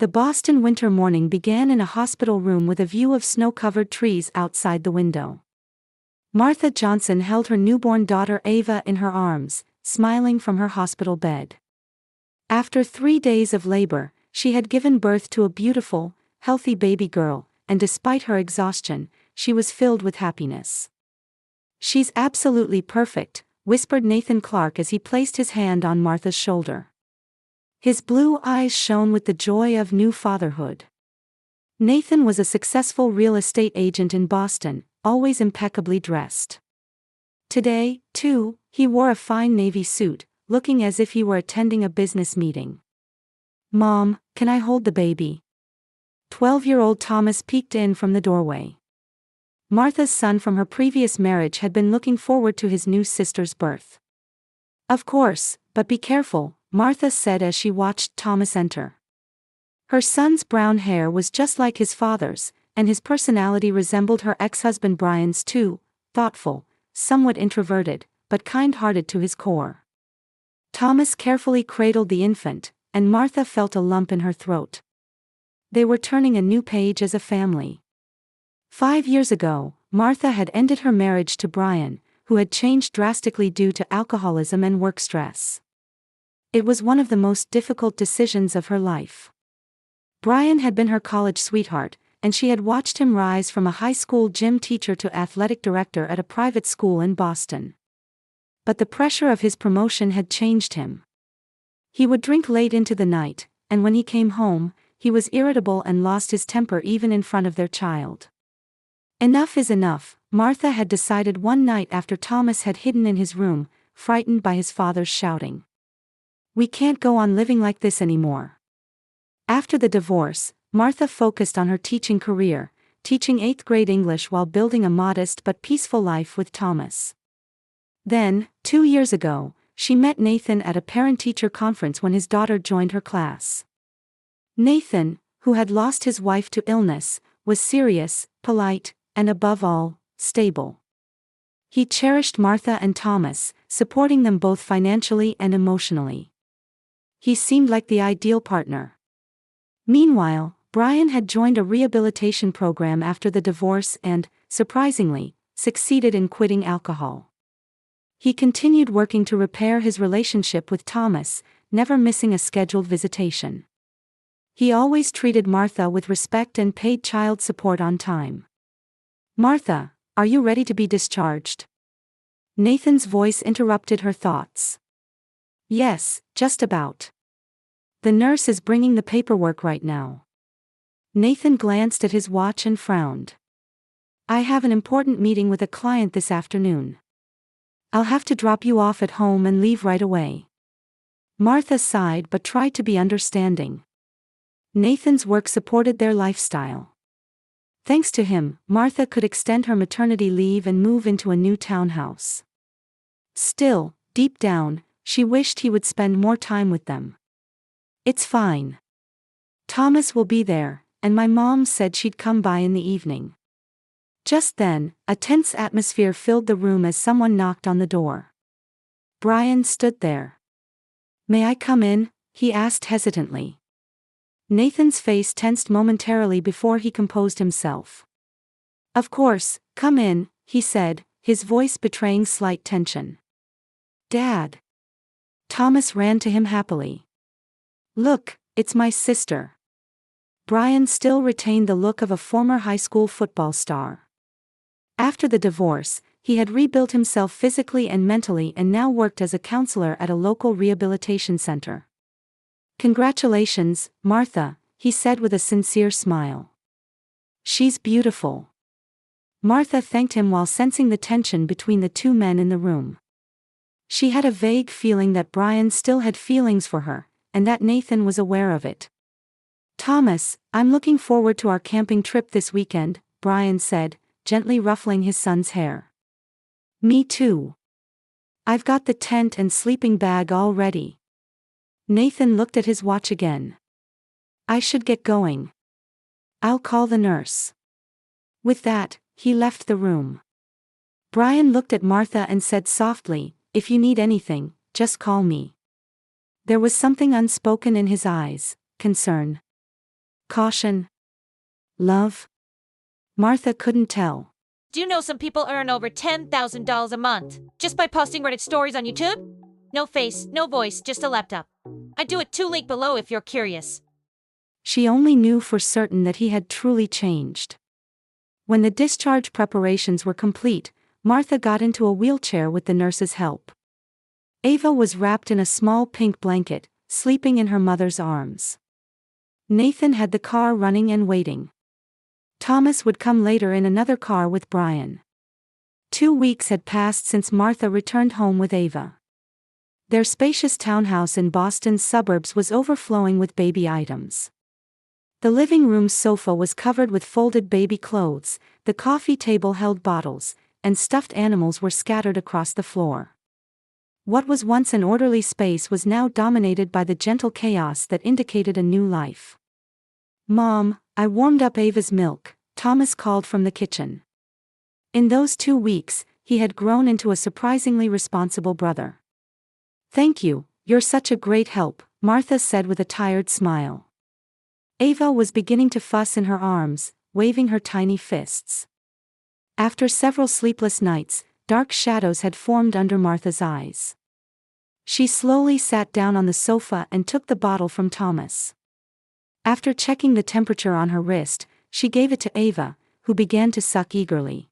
The Boston winter morning began in a hospital room with a view of snow-covered trees outside the window. Martha Johnson held her newborn daughter Ava in her arms, smiling from her hospital bed. After 3 days of labor, she had given birth to a beautiful, healthy baby girl, and despite her exhaustion, she was filled with happiness. "She's absolutely perfect," whispered Nathan Clark as he placed his hand on Martha's shoulder. His blue eyes shone with the joy of new fatherhood. Nathan was a successful real estate agent in Boston, always impeccably dressed. Today, too, he wore a fine navy suit, looking as if he were attending a business meeting. "Mom, can I hold the baby?" 12-year-old Thomas peeked in from the doorway. Martha's son from her previous marriage had been looking forward to his new sister's birth. "Of course, but be careful," Martha said as she watched Thomas enter. Her son's brown hair was just like his father's, and his personality resembled her ex-husband Brian's too, thoughtful, somewhat introverted, but kind-hearted to his core. Thomas carefully cradled the infant, and Martha felt a lump in her throat. They were turning a new page as a family. 5 years ago, Martha had ended her marriage to Brian, who had changed drastically due to alcoholism and work stress. It was one of the most difficult decisions of her life. Brian had been her college sweetheart, and she had watched him rise from a high school gym teacher to athletic director at a private school in Boston. But the pressure of his promotion had changed him. He would drink late into the night, and when he came home, he was irritable and lost his temper even in front of their child. Enough is enough, Martha had decided one night after Thomas had hidden in his room, frightened by his father's shouting. "We can't go on living like this anymore." After the divorce, Martha focused on her teaching career, teaching 8th grade English while building a modest but peaceful life with Thomas. Then, 2 years ago, she met Nathan at a parent-teacher conference when his daughter joined her class. Nathan, who had lost his wife to illness, was serious, polite, and above all, stable. He cherished Martha and Thomas, supporting them both financially and emotionally. He seemed like the ideal partner. Meanwhile, Brian had joined a rehabilitation program after the divorce and, surprisingly, succeeded in quitting alcohol. He continued working to repair his relationship with Thomas, never missing a scheduled visitation. He always treated Martha with respect and paid child support on time. "Martha, are you ready to be discharged?" Nathan's voice interrupted her thoughts. "Yes, just about. The nurse is bringing the paperwork right now." Nathan glanced at his watch and frowned. "I have an important meeting with a client this afternoon. I'll have to drop you off at home and leave right away." Martha sighed but tried to be understanding. Nathan's work supported their lifestyle. Thanks to him, Martha could extend her maternity leave and move into a new townhouse. Still, deep down, she wished he would spend more time with them. "It's fine. Thomas will be there, and my mom said she'd come by in the evening." Just then, a tense atmosphere filled the room as someone knocked on the door. Brian stood there. "May I come in?" he asked hesitantly. Nathan's face tensed momentarily before he composed himself. "Of course, come in," he said, his voice betraying slight tension. "Dad." Thomas ran to him happily. "Look, it's my sister." Brian still retained the look of a former high school football star. After the divorce, he had rebuilt himself physically and mentally and now worked as a counselor at a local rehabilitation center. "Congratulations, Martha," he said with a sincere smile. "She's beautiful." Martha thanked him while sensing the tension between the two men in the room. She had a vague feeling that Brian still had feelings for her, and that Nathan was aware of it. "Thomas, I'm looking forward to our camping trip this weekend," Brian said, gently ruffling his son's hair. "Me too. I've got the tent and sleeping bag all ready." Nathan looked at his watch again. "I should get going. I'll call the nurse." With that, he left the room. Brian looked at Martha and said softly, "If you need anything, just call me." There was something unspoken in his eyes, concern. Caution? Love? Martha couldn't tell. Do you know some people earn over $10,000 a month just by posting Reddit stories on YouTube? No face, no voice, just a laptop. I do it too, link below if you're curious. She only knew for certain that he had truly changed. When the discharge preparations were complete, Martha got into a wheelchair with the nurse's help. Ava was wrapped in a small pink blanket, sleeping in her mother's arms. Nathan had the car running and waiting. Thomas would come later in another car with Brian. 2 weeks had passed since Martha returned home with Ava. Their spacious townhouse in Boston's suburbs was overflowing with baby items. The living room's sofa was covered with folded baby clothes, the coffee table held bottles, and stuffed animals were scattered across the floor. What was once an orderly space was now dominated by the gentle chaos that indicated a new life. "Mom, I warmed up Ava's milk," Thomas called from the kitchen. In those 2 weeks, he had grown into a surprisingly responsible brother. "Thank you, you're such a great help," Martha said with a tired smile. Ava was beginning to fuss in her arms, waving her tiny fists. After several sleepless nights, dark shadows had formed under Martha's eyes. She slowly sat down on the sofa and took the bottle from Thomas. After checking the temperature on her wrist, she gave it to Ava, who began to suck eagerly.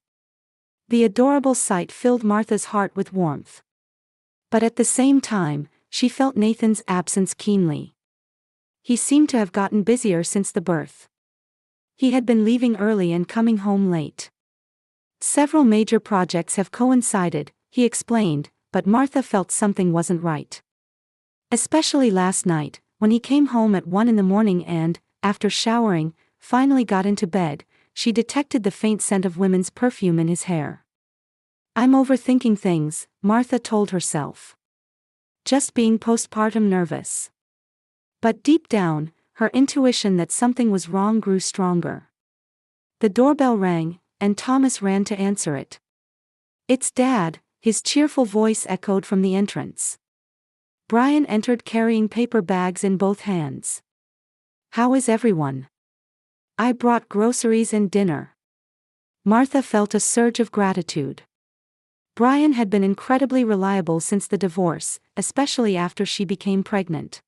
The adorable sight filled Martha's heart with warmth. But at the same time, she felt Nathan's absence keenly. He seemed to have gotten busier since the birth. He had been leaving early and coming home late. "Several major projects have coincided," he explained, but Martha felt something wasn't right. Especially last night, when he came home at 1 in the morning and, after showering, finally got into bed, she detected the faint scent of women's perfume in his hair. "I'm overthinking things," Martha told herself. "Just being postpartum nervous." But deep down, her intuition that something was wrong grew stronger. The doorbell rang, and Thomas ran to answer it. "It's Dad," his cheerful voice echoed from the entrance. Brian entered carrying paper bags in both hands. "How is everyone?" "I brought groceries and dinner." Martha felt a surge of gratitude. Brian had been incredibly reliable since the divorce, especially after she became pregnant.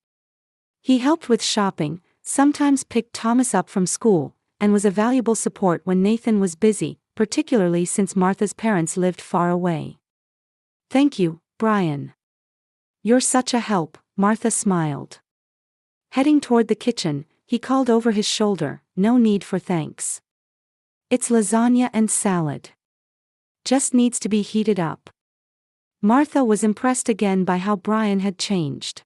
He helped with shopping, sometimes picked Thomas up from school, and was a valuable support when Nathan was busy, particularly since Martha's parents lived far away. "Thank you, Brian. You're such a help," Martha smiled. Heading toward the kitchen, he called over his shoulder, "No need for thanks. It's lasagna and salad. Just needs to be heated up." Martha was impressed again by how Brian had changed.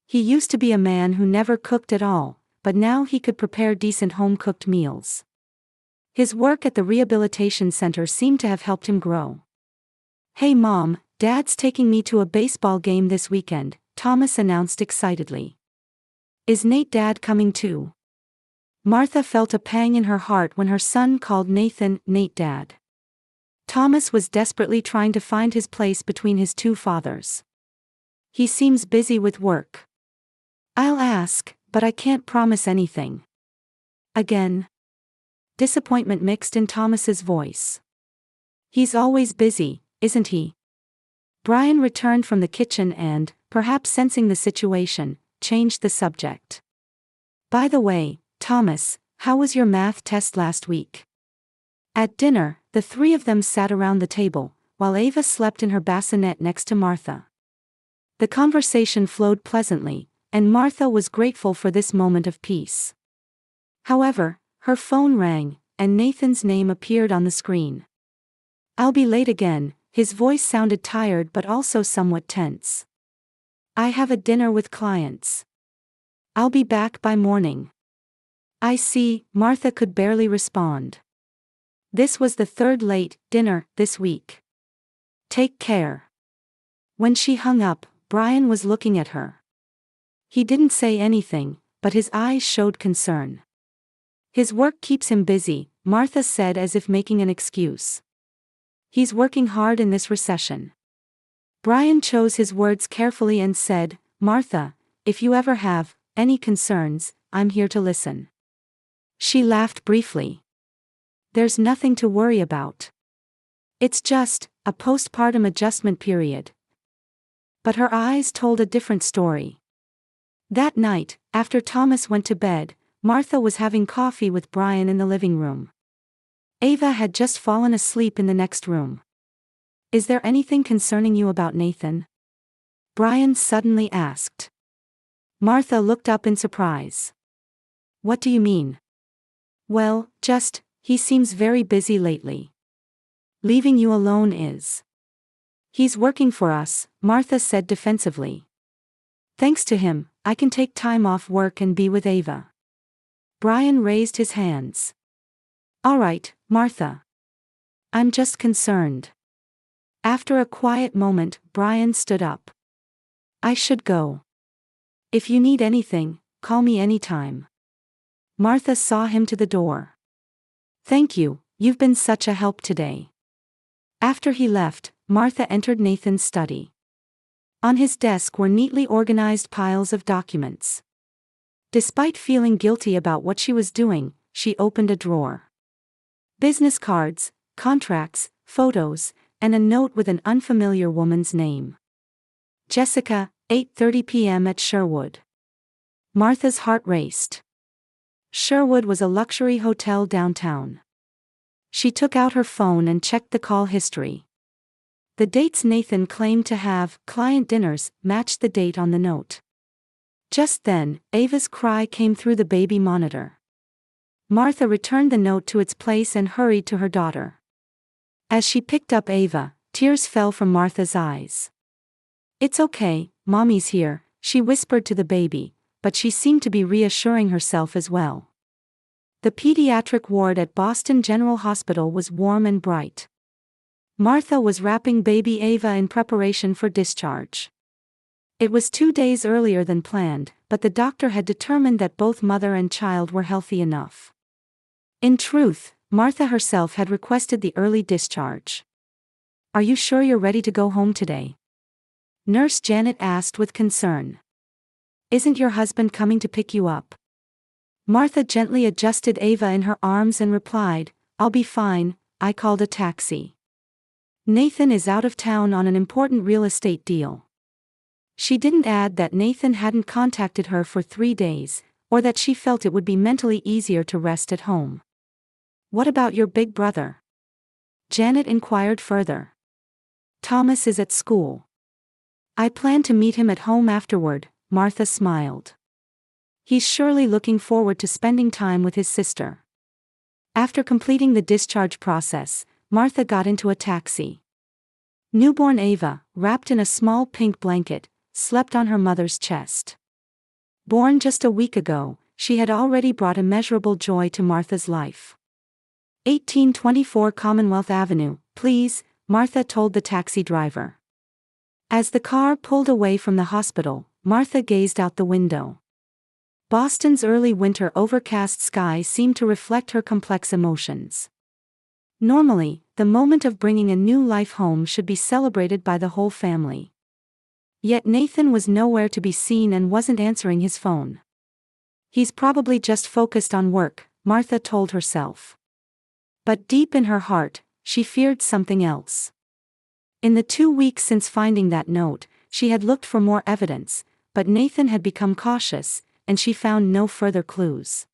He used to be a man who never cooked at all, but now he could prepare decent home-cooked meals. His work at the rehabilitation center seemed to have helped him grow. "Hey Mom, Dad's taking me to a baseball game this weekend," Thomas announced excitedly. "Is Nate Dad coming too?" Martha felt a pang in her heart when her son called Nathan Nate Dad. Thomas was desperately trying to find his place between his two fathers. "He seems busy with work." "I'll ask, but I can't promise anything." Again. Disappointment mixed in Thomas's voice. "He's always busy, isn't he?" Brian returned from the kitchen and, perhaps sensing the situation, changed the subject. "By the way, Thomas, how was your math test last week?" At dinner, the three of them sat around the table, while Ava slept in her bassinet next to Martha. The conversation flowed pleasantly, and Martha was grateful for this moment of peace. However, her phone rang, and Nathan's name appeared on the screen. "I'll be late again," his voice sounded tired but also somewhat tense. "I have a dinner with clients. I'll be back by morning." "I see," Martha could barely respond. This was the third late dinner this week. "Take care." When she hung up, Brian was looking at her. He didn't say anything, but his eyes showed concern. "His work keeps him busy," Martha said as if making an excuse. "He's working hard in this recession." Brian chose his words carefully and said, "Martha, if you ever have any concerns, I'm here to listen." She laughed briefly. There's nothing to worry about. It's just a postpartum adjustment period. But her eyes told a different story. That night, after Thomas went to bed, Martha was having coffee with Brian in the living room. Ava had just fallen asleep in the next room. Is there anything concerning you about Nathan? Brian suddenly asked. Martha looked up in surprise. What do you mean? Well, he seems very busy lately. Leaving you alone is. He's working for us, Martha said defensively. Thanks to him, I can take time off work and be with Ava. Brian raised his hands. All right, Martha. I'm just concerned. After a quiet moment, Brian stood up. I should go. If you need anything, call me anytime. Martha saw him to the door. Thank you, you've been such a help today. After he left, Martha entered Nathan's study. On his desk were neatly organized piles of documents. Despite feeling guilty about what she was doing, she opened a drawer. Business cards, contracts, photos, and a note with an unfamiliar woman's name. Jessica, 8:30 p.m. at Sherwood. Martha's heart raced. Sherwood was a luxury hotel downtown. She took out her phone and checked the call history. The dates Nathan claimed to have, client dinners, matched the date on the note. Just then, Ava's cry came through the baby monitor. Martha returned the note to its place and hurried to her daughter. As she picked up Ava, tears fell from Martha's eyes. It's okay, Mommy's here, she whispered to the baby, but she seemed to be reassuring herself as well. The pediatric ward at Boston General Hospital was warm and bright. Martha was wrapping baby Ava in preparation for discharge. It was 2 days earlier than planned, but the doctor had determined that both mother and child were healthy enough. In truth, Martha herself had requested the early discharge. Are you sure you're ready to go home today? Nurse Janet asked with concern. Isn't your husband coming to pick you up? Martha gently adjusted Ava in her arms and replied, I'll be fine, I called a taxi. Nathan is out of town on an important real estate deal. She didn't add that Nathan hadn't contacted her for 3 days, or that she felt it would be mentally easier to rest at home. What about your big brother? Janet inquired further. Thomas is at school. I plan to meet him at home afterward, Martha smiled. He's surely looking forward to spending time with his sister. After completing the discharge process, Martha got into a taxi. Newborn Ava, wrapped in a small pink blanket, slept on her mother's chest. Born just a week ago, she had already brought immeasurable joy to Martha's life. 1824 Commonwealth Avenue, please, Martha told the taxi driver. As the car pulled away from the hospital, Martha gazed out the window. Boston's early winter overcast sky seemed to reflect her complex emotions. Normally, the moment of bringing a new life home should be celebrated by the whole family. Yet Nathan was nowhere to be seen and wasn't answering his phone. He's probably just focused on work, Martha told herself. But deep in her heart, she feared something else. In the 2 weeks since finding that note, she had looked for more evidence, but Nathan had become cautious, and she found no further clues.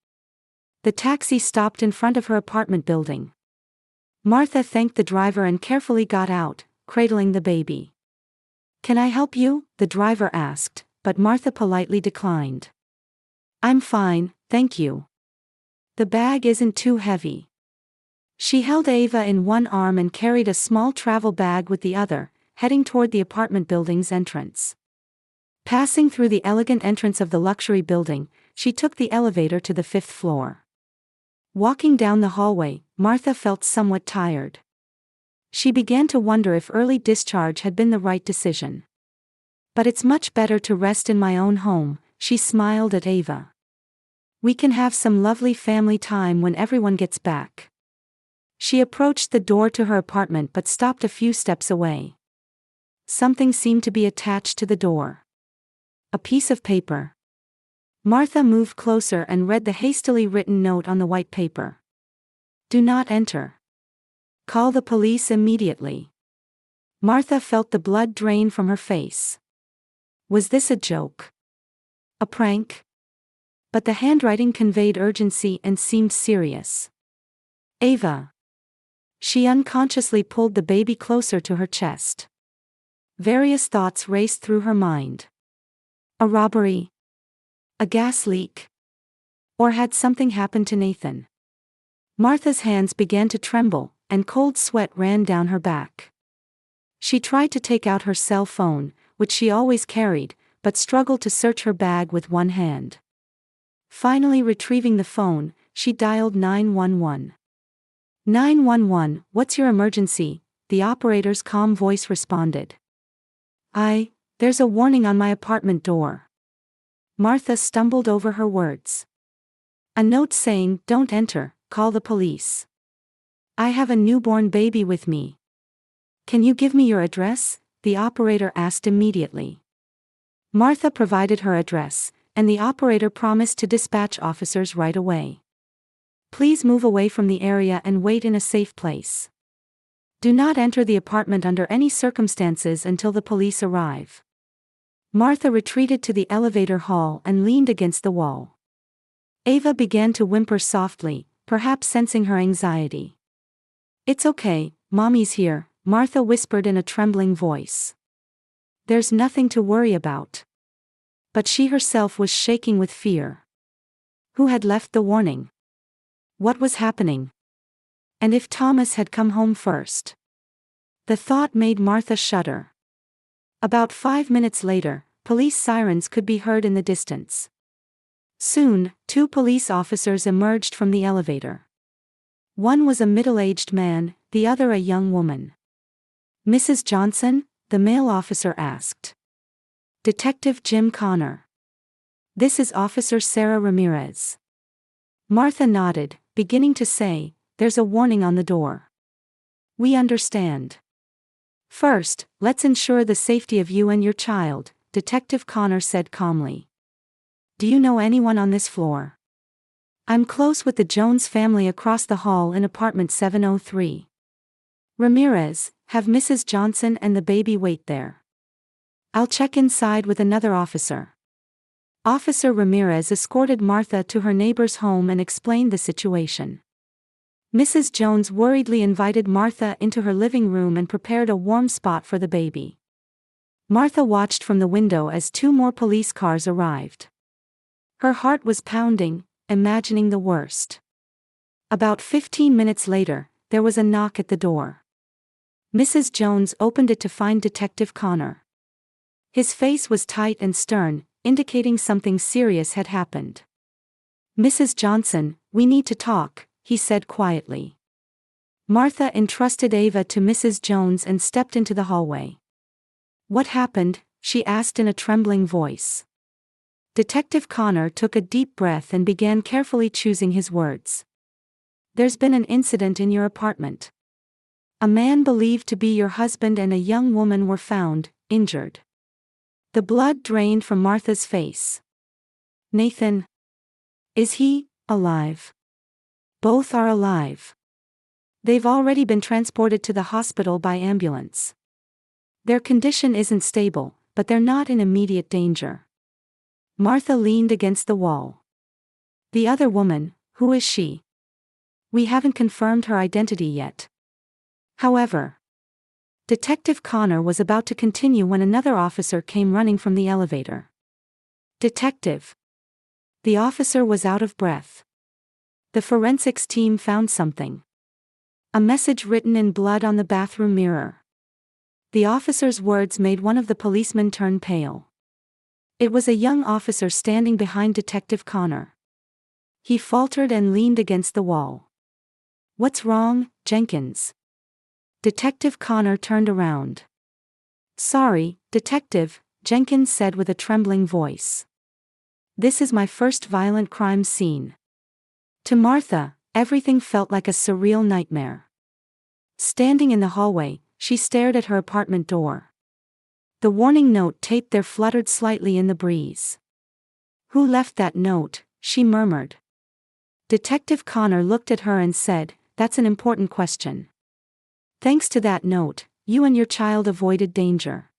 The taxi stopped in front of her apartment building. Martha thanked the driver and carefully got out, cradling the baby. Can I help you? The driver asked, but Martha politely declined. I'm fine, thank you. The bag isn't too heavy. She held Ava in one arm and carried a small travel bag with the other, heading toward the apartment building's entrance. Passing through the elegant entrance of the luxury building, she took the elevator to the 5th floor. Walking down the hallway, Martha felt somewhat tired. She began to wonder if early discharge had been the right decision. But it's much better to rest in my own home, she smiled at Ava. We can have some lovely family time when everyone gets back. She approached the door to her apartment but stopped a few steps away. Something seemed to be attached to the door. A piece of paper. Martha moved closer and read the hastily written note on the white paper. Do not enter. Call the police immediately. Martha felt the blood drain from her face. Was this a joke? A prank? But the handwriting conveyed urgency and seemed serious. Ava. She unconsciously pulled the baby closer to her chest. Various thoughts raced through her mind. A robbery? A gas leak? Or had something happened to Nathan? Martha's hands began to tremble, and cold sweat ran down her back. She tried to take out her cell phone, which she always carried, but struggled to search her bag with one hand. Finally retrieving the phone, she dialed 911. 911, what's your emergency? The operator's calm voice responded. There's a warning on my apartment door. Martha stumbled over her words. A note saying, don't enter, call the police. I have a newborn baby with me. Can you give me your address? The operator asked immediately. Martha provided her address, and the operator promised to dispatch officers right away. Please move away from the area and wait in a safe place. Do not enter the apartment under any circumstances until the police arrive. Martha retreated to the elevator hall and leaned against the wall. Ava began to whimper softly, perhaps sensing her anxiety. It's okay, Mommy's here, Martha whispered in a trembling voice. There's nothing to worry about. But she herself was shaking with fear. Who had left the warning? What was happening? And if Thomas had come home first? The thought made Martha shudder. About 5 minutes later, police sirens could be heard in the distance. Soon, 2 police officers emerged from the elevator. One was a middle-aged man, the other a young woman. Mrs. Johnson? The male officer asked. Detective Jim Connor. This is Officer Sarah Ramirez. Martha nodded, beginning to say, there's a warning on the door. We understand. First, let's ensure the safety of you and your child, Detective Connor said calmly. Do you know anyone on this floor? I'm close with the Jones family across the hall in apartment 703. Ramirez, have Mrs. Johnson and the baby wait there. I'll check inside with another officer. Officer Ramirez escorted Martha to her neighbor's home and explained the situation. Mrs. Jones worriedly invited Martha into her living room and prepared a warm spot for the baby. Martha watched from the window as 2 more police cars arrived. Her heart was pounding, imagining the worst. About 15 minutes later, there was a knock at the door. Mrs. Jones opened it to find Detective Connor. His face was tight and stern, indicating something serious had happened. Mrs. Johnson, we need to talk, he said quietly. Martha entrusted Ava to Mrs. Jones and stepped into the hallway. What happened? She asked in a trembling voice. Detective Connor took a deep breath and began carefully choosing his words. There's been an incident in your apartment. A man believed to be your husband and a young woman were found, injured. The blood drained from Martha's face. Nathan. Is he alive? Both are alive. They've already been transported to the hospital by ambulance. Their condition isn't stable, but they're not in immediate danger. Martha leaned against the wall. The other woman, who is she? We haven't confirmed her identity yet. However, Detective Connor was about to continue when another officer came running from the elevator. Detective. The officer was out of breath. The forensics team found something. A message written in blood on the bathroom mirror. The officer's words made one of the policemen turn pale. It was a young officer standing behind Detective Connor. He faltered and leaned against the wall. What's wrong, Jenkins? Detective Connor turned around. Sorry, Detective, Jenkins said with a trembling voice. This is my first violent crime scene. To Martha, everything felt like a surreal nightmare. Standing in the hallway, she stared at her apartment door. The warning note taped there fluttered slightly in the breeze. Who left that note? She murmured. Detective Connor looked at her and said, "That's an important question. Thanks to that note, you and your child avoided danger.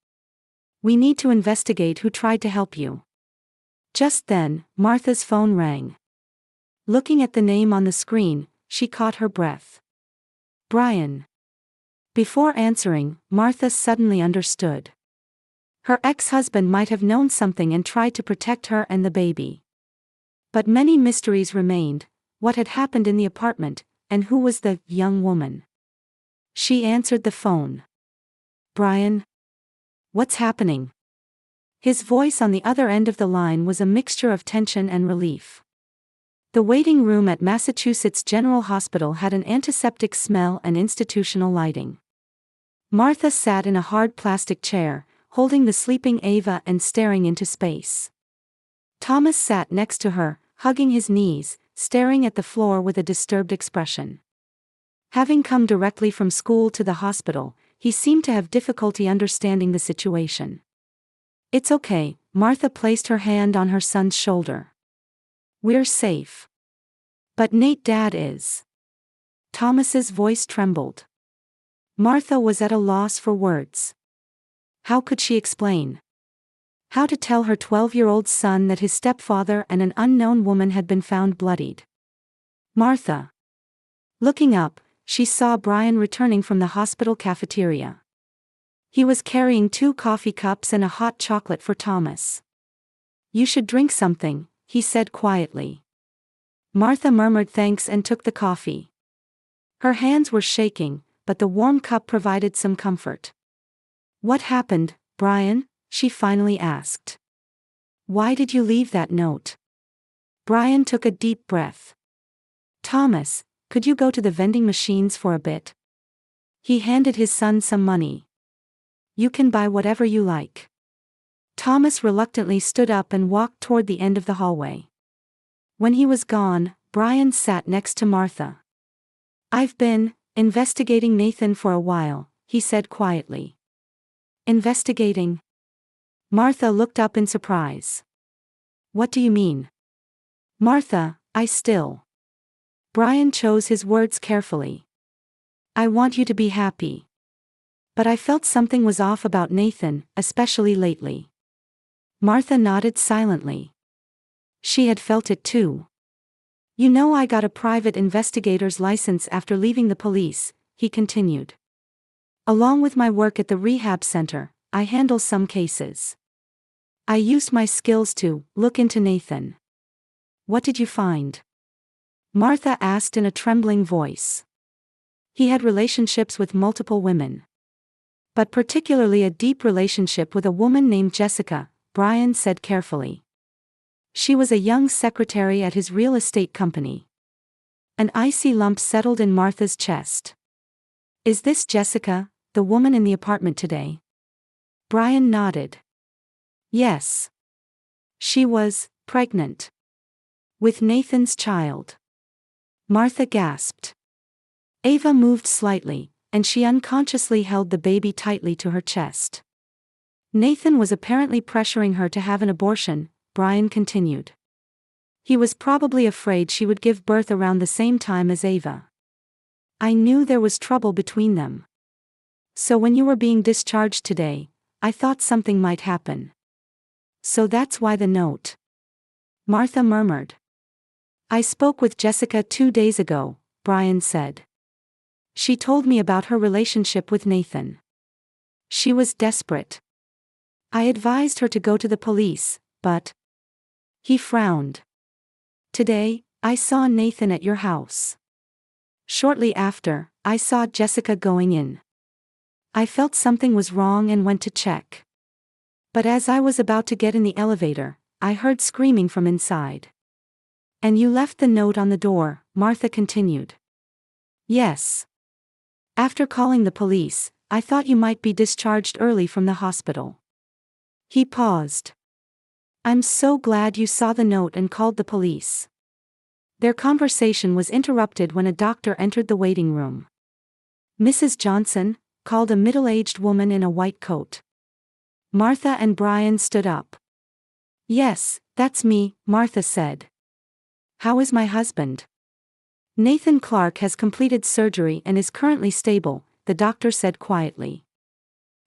We need to investigate who tried to help you." Just then, Martha's phone rang. Looking at the name on the screen, she caught her breath. Brian. Before answering, Martha suddenly understood. Her ex-husband might have known something and tried to protect her and the baby. But many mysteries remained: what had happened in the apartment, and who was the young woman? She answered the phone. Brian? What's happening? His voice on the other end of the line was a mixture of tension and relief. The waiting room at Massachusetts General Hospital had an antiseptic smell and institutional lighting. Martha sat in a hard plastic chair, holding the sleeping Ava and staring into space. Thomas sat next to her, hugging his knees, staring at the floor with a disturbed expression. Having come directly from school to the hospital, he seemed to have difficulty understanding the situation. "It's okay," Martha placed her hand on her son's shoulder. "We're safe." "But Nate, Dad is." Thomas's voice trembled. Martha was at a loss for words. How could she explain? How to tell her 12-year-old son that his stepfather and an unknown woman had been found bloodied? Martha. Looking up, she saw Brian returning from the hospital cafeteria. He was carrying 2 coffee cups and a hot chocolate for Thomas. "You should drink something," he said quietly. Martha murmured thanks and took the coffee. Her hands were shaking, but the warm cup provided some comfort. "What happened, Brian?" she finally asked. "Why did you leave that note?" Brian took a deep breath. "Thomas, could you go to the vending machines for a bit?" He handed his son some money. "You can buy whatever you like." Thomas reluctantly stood up and walked toward the end of the hallway. When he was gone, Brian sat next to Martha. "I've been investigating Nathan for a while," he said quietly. "Investigating?" Martha looked up in surprise. "What do you mean?" "Martha, Brian chose his words carefully. "I want you to be happy. But I felt something was off about Nathan, especially lately." Martha nodded silently. She had felt it too. "You know, I got a private investigator's license after leaving the police," he continued. "Along with my work at the rehab center, I handle some cases. I used my skills to look into Nathan." "What did you find?" Martha asked in a trembling voice. "He had relationships with multiple women. But particularly a deep relationship with a woman named Jessica," Brian said carefully. "She was a young secretary at his real estate company." An icy lump settled in Martha's chest. "Is this Jessica, the woman in the apartment today?" Brian nodded. "Yes. She was pregnant with Nathan's child." Martha gasped. Ava moved slightly, and she unconsciously held the baby tightly to her chest. "Nathan was apparently pressuring her to have an abortion," Brian continued. "He was probably afraid she would give birth around the same time as Ava. I knew there was trouble between them. So when you were being discharged today, I thought something might happen. So that's why the note." Martha murmured. "I spoke with Jessica 2 days ago," Brian said. "She told me about her relationship with Nathan. She was desperate. I advised her to go to the police, but..." He frowned. "Today, I saw Nathan at your house. Shortly after, I saw Jessica going in. I felt something was wrong and went to check. But as I was about to get in the elevator, I heard screaming from inside." "And you left the note on the door," Martha continued. "Yes. After calling the police, I thought you might be discharged early from the hospital." He paused. "I'm so glad you saw the note and called the police." Their conversation was interrupted when a doctor entered the waiting room. "Mrs. Johnson," called a middle-aged woman in a white coat. Martha and Brian stood up. Yes, that's me, Martha said. How is my husband? Nathan Clark has completed surgery and is currently stable, the doctor said quietly.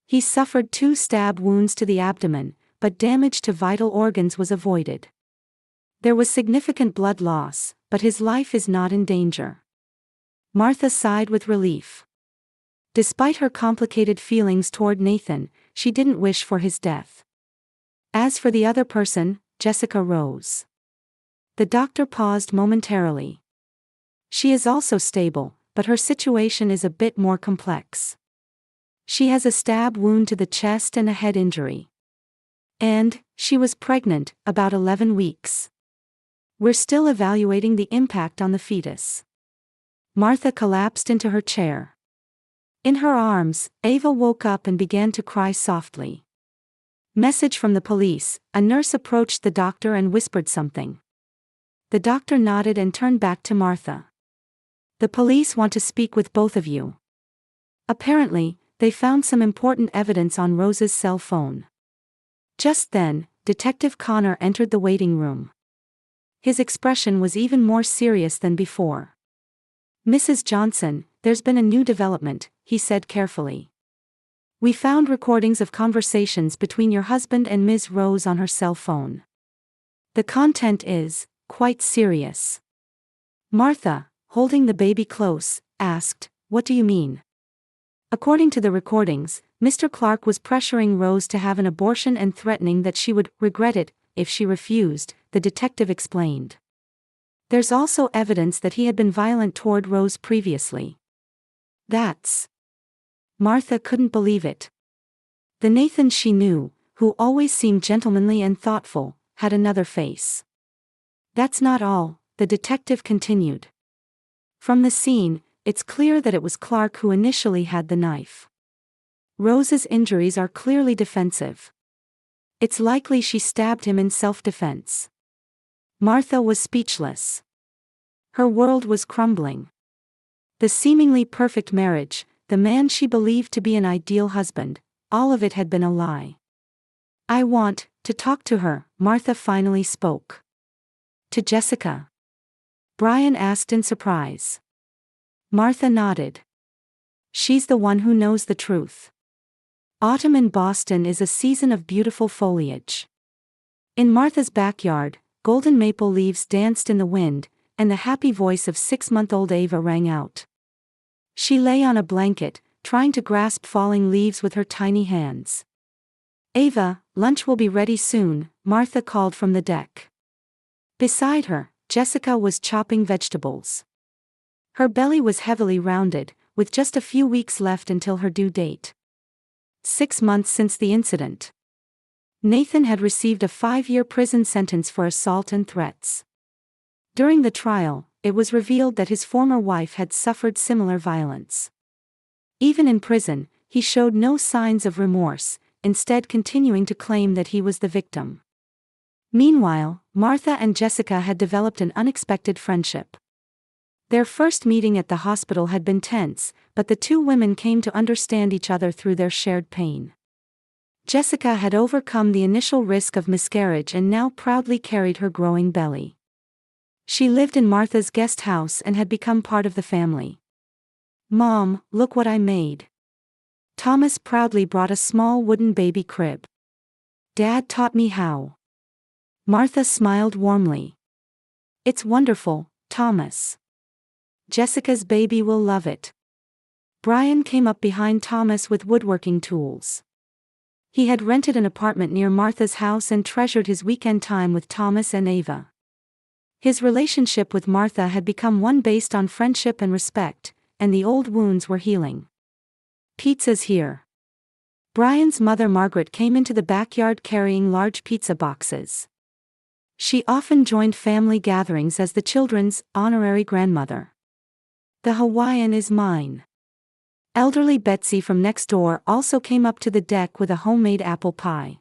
He suffered 2 stab wounds to the abdomen, but damage to vital organs was avoided. There was significant blood loss, but his life is not in danger. Martha sighed with relief. Despite her complicated feelings toward Nathan, she didn't wish for his death. As for the other person, Jessica Rose. The doctor paused momentarily. She is also stable, but her situation is a bit more complex. She has a stab wound to the chest and a head injury. And, she was pregnant, about 11 weeks. We're still evaluating the impact on the fetus. Martha collapsed into her chair. In her arms, Ava woke up and began to cry softly. Message from the police, a nurse approached the doctor and whispered something. The doctor nodded and turned back to Martha. The police want to speak with both of you. Apparently, they found some important evidence on Rose's cell phone. Just then, Detective Connor entered the waiting room. His expression was even more serious than before. Mrs. Johnson, there's been a new development, he said carefully. We found recordings of conversations between your husband and Ms. Rose on her cell phone. The content is quite serious. Martha, holding the baby close, asked, "What do you mean?" According to the recordings, Mr. Clark was pressuring Rose to have an abortion and threatening that she would regret it if she refused, the detective explained. There's also evidence that he had been violent toward Rose previously. That's... Martha couldn't believe it. The Nathan she knew, who always seemed gentlemanly and thoughtful, had another face. That's not all, the detective continued. From the scene, it's clear that it was Clark who initially had the knife. Rose's injuries are clearly defensive. It's likely she stabbed him in self-defense. Martha was speechless. Her world was crumbling. The seemingly perfect marriage, the man she believed to be an ideal husband, all of it had been a lie. I want to talk to her, Martha finally spoke. To Jessica? Brian asked in surprise. Martha nodded. She's the one who knows the truth. Autumn in Boston is a season of beautiful foliage. In Martha's backyard, golden maple leaves danced in the wind, and the happy voice of 6-month-old Ava rang out. She lay on a blanket, trying to grasp falling leaves with her tiny hands. Ava, lunch will be ready soon, Martha called from the deck. Beside her, Jessica was chopping vegetables. Her belly was heavily rounded, with just a few weeks left until her due date. 6 months since the incident. Nathan had received a 5-year prison sentence for assault and threats. During the trial, it was revealed that his former wife had suffered similar violence. Even in prison, he showed no signs of remorse, instead continuing to claim that he was the victim. Meanwhile, Martha and Jessica had developed an unexpected friendship. Their first meeting at the hospital had been tense, but the two women came to understand each other through their shared pain. Jessica had overcome the initial risk of miscarriage and now proudly carried her growing belly. She lived in Martha's guest house and had become part of the family. Mom, look what I made. Thomas proudly brought a small wooden baby crib. Dad taught me how. Martha smiled warmly. It's wonderful, Thomas. Jessica's baby will love it. Brian came up behind Thomas with woodworking tools. He had rented an apartment near Martha's house and treasured his weekend time with Thomas and Ava. His relationship with Martha had become one based on friendship and respect, and the old wounds were healing. Pizza's here. Brian's mother Margaret came into the backyard carrying large pizza boxes. She often joined family gatherings as the children's honorary grandmother. The Hawaiian is mine. Elderly Betsy from next door also came up to the deck with a homemade apple pie.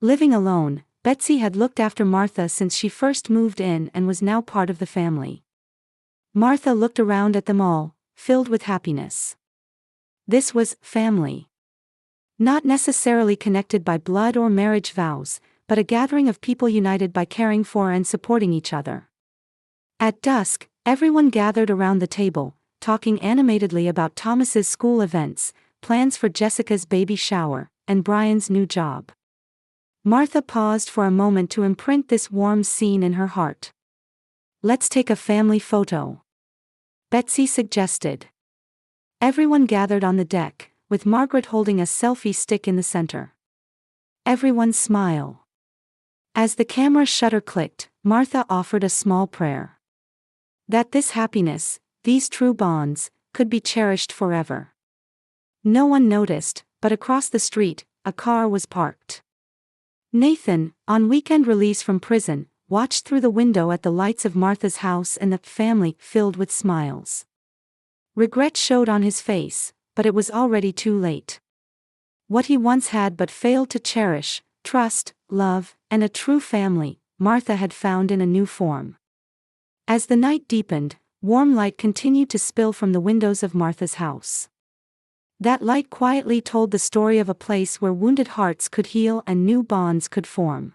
Living alone, Betsy had looked after Martha since she first moved in and was now part of the family. Martha looked around at them all, filled with happiness. This was family. Not necessarily connected by blood or marriage vows, but a gathering of people united by caring for and supporting each other. At dusk, everyone gathered around the table, talking animatedly about Thomas's school events, plans for Jessica's baby shower, and Brian's new job. Martha paused for a moment to imprint this warm scene in her heart. "Let's take a family photo," Betsy suggested. Everyone gathered on the deck, with Margaret holding a selfie stick in the center. Everyone smiled. As the camera shutter clicked, Martha offered a small prayer. That this happiness, these true bonds, could be cherished forever. No one noticed, but across the street, a car was parked. Nathan, on weekend release from prison, watched through the window at the lights of Martha's house and the family filled with smiles. Regret showed on his face, but it was already too late. What he once had but failed to cherish, trust, love, and a true family, Martha had found in a new form. As the night deepened, warm light continued to spill from the windows of Martha's house. That light quietly told the story of a place where wounded hearts could heal and new bonds could form.